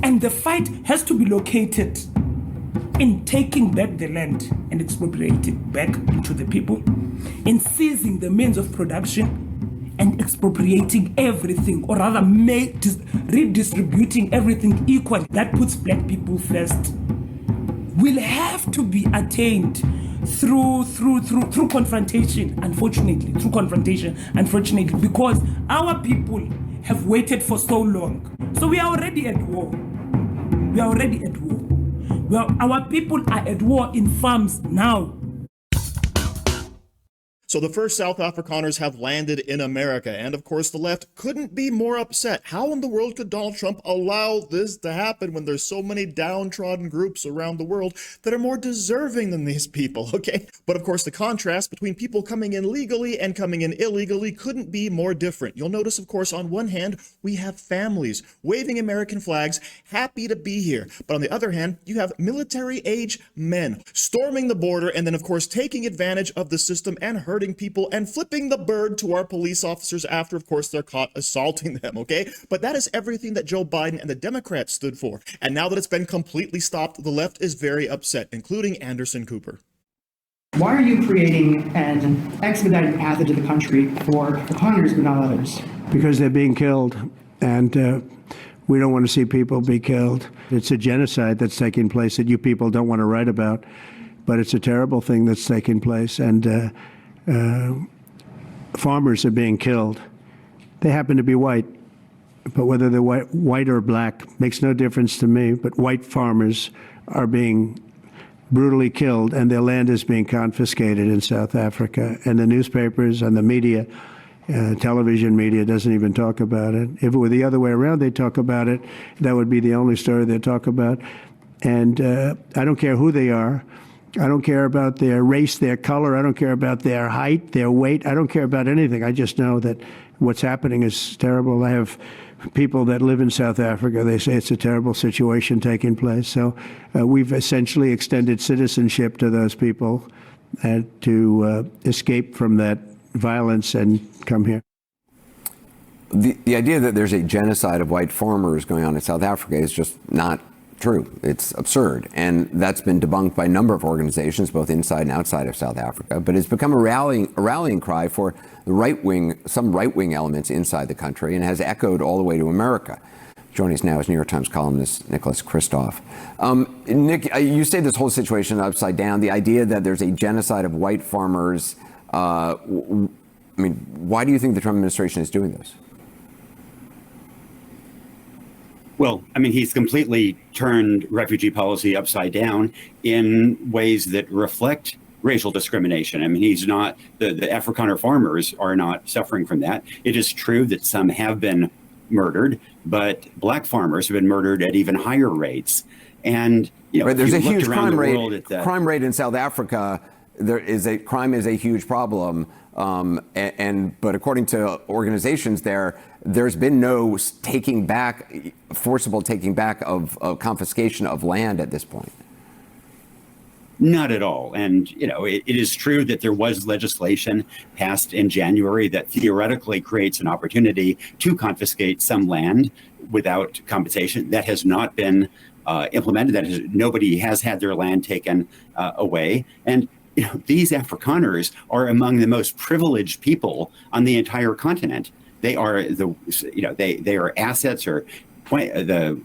And the fight has to be located in taking back the land and expropriating it back into the people, in seizing the means of production and expropriating everything, or rather redistributing everything equally. That puts black people first. Will have to be attained through confrontation, unfortunately, because our people have waited for so long. So we are already at war. Well, our people are at war in farms now. So the first South Afrikaners have landed in America, and of course the left couldn't be more upset. How in the world could Donald Trump allow this to happen when there's so many downtrodden groups around the world that are more deserving than these people, okay? But of course the contrast between people coming in legally and coming in illegally couldn't be more different. You'll notice, of course, on one hand, we have families waving American flags, happy to be here. But on the other hand, you have military-age men storming the border and then, of course, taking advantage of the system and hurting people and flipping the bird to our police officers after, of course, they're caught assaulting them, okay? But that is everything that Joe Biden and the Democrats stood for. And now that it's been completely stopped, the left is very upset, including Anderson Cooper. Why are you creating an expedited path into the country for Huntingers but not others? Because they're being killed, and we don't want to see people be killed. It's a genocide that's taking place that you people don't want to write about, but it's a terrible thing that's taking place, and farmers are being killed. They happen to be white, but whether they're white or black makes no difference to me, but white farmers are being brutally killed, and their land is being confiscated in South Africa. And the newspapers and the media, television media, doesn't even talk about it. If it were the other way around, they'd talk about it. That would be the only story they'd talk about. And I don't care who they are. I don't care about their race, their color. I don't care about their height, their weight. I don't care about anything. I just know that what's happening is terrible. I have people that live in South Africa. They say it's a terrible situation taking place. So we've essentially extended citizenship to those people to escape from that violence and come here. The idea that there's a genocide of white farmers going on in South Africa is just not true. It's absurd. And that's been debunked by a number of organizations, both inside and outside of South Africa. But it's become a rallying cry for the some right-wing elements inside the country, and has echoed all the way to America. Joining us now is New York Times columnist Nicholas Kristof. Nick, you say this whole situation upside down. The idea that there's a genocide of white farmers. I mean, why do you think the Trump administration is doing this? Well, I mean, he's completely turned refugee policy upside down in ways that reflect racial discrimination. I mean, he's not, the Afrikaner farmers are not suffering from that. It is true that some have been murdered, but black farmers have been murdered at even higher rates. And, you know, right, there's a huge crime rate in South Africa. Crime is a huge problem. But according to organizations there's been no forcible taking back of confiscation of land at this point. Not at all. And, you know, it is true that there was legislation passed in January that theoretically creates an opportunity to confiscate some land without compensation. That has not been implemented. Nobody has had their land taken away. And, you know, these Afrikaners are among the most privileged people on the entire continent. They are they are assets, or the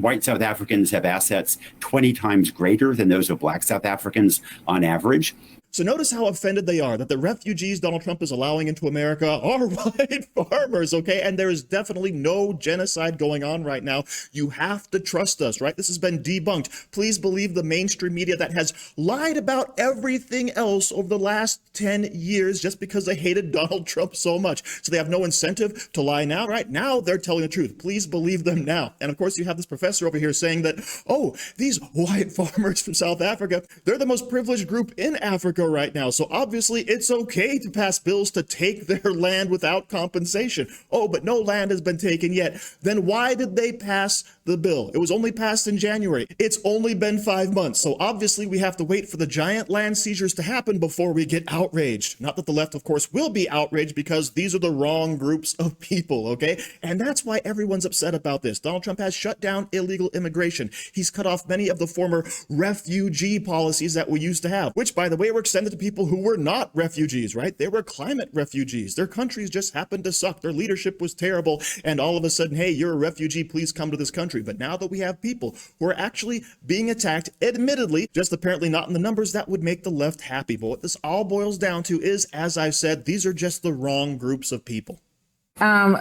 white South Africans have assets 20 times greater than those of black South Africans on average. So notice how offended they are that the refugees Donald Trump is allowing into America are white farmers, okay? And there is definitely no genocide going on right now. You have to trust us, right? This has been debunked. Please believe the mainstream media that has lied about everything else over the last 10 years just because they hated Donald Trump so much. So they have no incentive to lie now, right? Now they're telling the truth. Please believe them now. And of course, you have this professor over here saying that, oh, these white farmers from South Africa, they're the most privileged group in Africa right now. So obviously it's okay to pass bills to take their land without compensation. Oh, but no land has been taken yet. Then why did they pass the bill. It was only passed in January. It's only been 5 months. So obviously we have to wait for the giant land seizures to happen before we get outraged. Not that the left, of course, will be outraged, because these are the wrong groups of people, okay? And that's why everyone's upset about this. Donald Trump has shut down illegal immigration. He's cut off many of the former refugee policies that we used to have, which, by the way, were extended to people who were not refugees, right? They were climate refugees. Their countries just happened to suck. Their leadership was terrible. And all of a sudden, hey, you're a refugee, please come to this country. But now that we have people who are actually being attacked, admittedly, just apparently not in the numbers that would make the left happy. But what this all boils down to is, as I've said, these are just the wrong groups of people.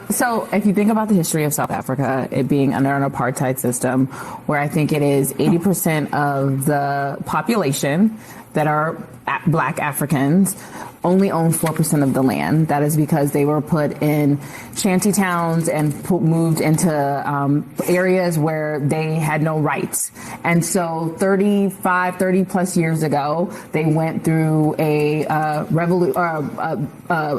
So if you think about the history of South Africa, it being under an apartheid system, where I think it is 80% of the population that are Black Africans only own 4% of the land. That is because they were put in shanty towns and moved into areas where they had no rights. And so 30 plus years ago, they went through a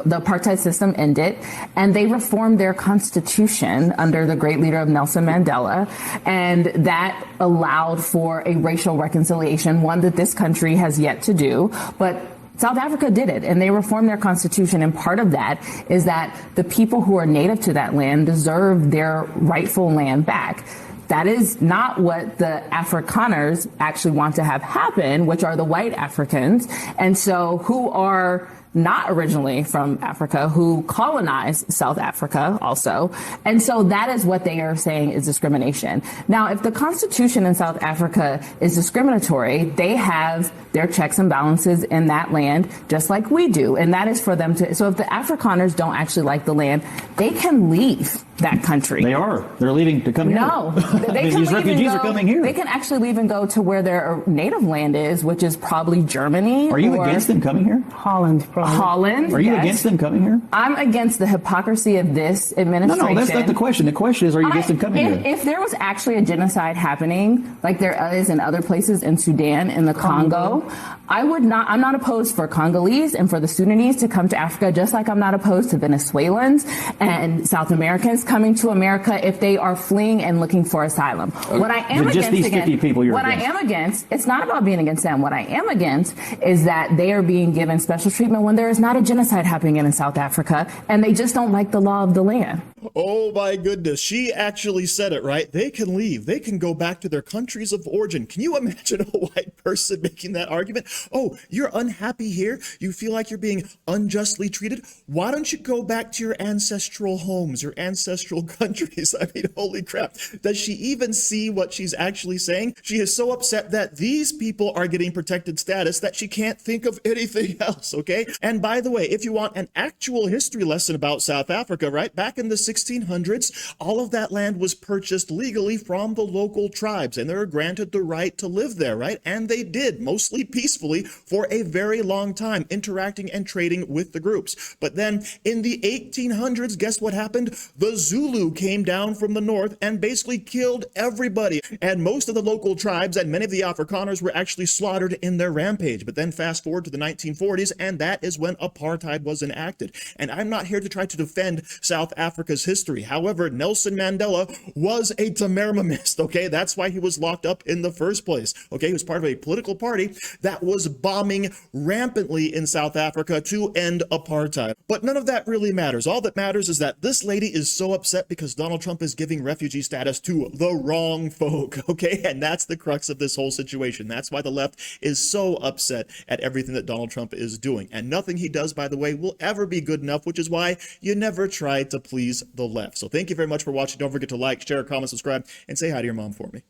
the apartheid system ended, and they reformed their constitution under the great leader of Nelson Mandela. And that allowed for a racial reconciliation, one that this country has yet to do. But South Africa did it, and they reformed their constitution. And part of that is that the people who are native to that land deserve their rightful land back. That is not what the Afrikaners actually want to have happen, which are the white Africans, and so who are not originally from Africa, who colonized South Africa also. And so that is what they are saying is discrimination. Now, if the Constitution in South Africa is discriminatory, they have their checks and balances in that land, just like we do. And that is for them to, so if the Afrikaners don't actually like the land, they can leave that country. They are. They're leaving to come here. No. They can these refugees are coming here. They can actually leave and go to where their native land is, which is probably Germany. Are you against them coming here? Holland, probably. Holland. Are you yes. against them coming here? I'm against the hypocrisy of this administration. No, that's not the question. The question is, are you against them coming here? If there was actually a genocide happening, like there is in other places in Sudan, in the Congo, I'm not opposed for Congolese and for the Sudanese to come to Africa, just like I'm not opposed to Venezuelans and South Americans coming to America if they are fleeing and looking for asylum. What I am just these 50 people you're against. I am against, it's not about being against them. What I am against is that they are being given special treatment when there is not a genocide happening in South Africa, and they just don't like the law of the land. Oh my goodness, she actually said it, right? They can leave. They can go back to their countries of origin. Can you imagine a white person making that argument? Oh, you're unhappy here? You feel like you're being unjustly treated? Why don't you go back to your ancestral homes, your ancestral countries? I mean, holy crap. Does she even see what she's actually saying? She is so upset that these people are getting protected status that she can't think of anything else, okay? And by the way, if you want an actual history lesson about South Africa, right, back in the 1600s, all of that land was purchased legally from the local tribes, and they were granted the right to live there, right? And they did, mostly peacefully, for a very long time, interacting and trading with the groups. But then in the 1800s, guess what happened? The Zulu came down from the north and basically killed everybody. And most of the local tribes and many of the Afrikaners were actually slaughtered in their rampage. But then fast forward to the 1940s, and that is when apartheid was enacted. And I'm not here to try to defend South Africa's history. However, Nelson Mandela was a Timmermanist, okay? That's why he was locked up in the first place, okay? He was part of a political party that was bombing rampantly in South Africa to end apartheid. But none of that really matters. All that matters is that this lady is so upset because Donald Trump is giving refugee status to the wrong folk, okay? And that's the crux of this whole situation. That's why the left is so upset at everything that Donald Trump is doing. And nothing he does, by the way, will ever be good enough, which is why you never try to please the left. So thank you very much for watching. Don't forget to like, share, comment, subscribe, and say hi to your mom for me.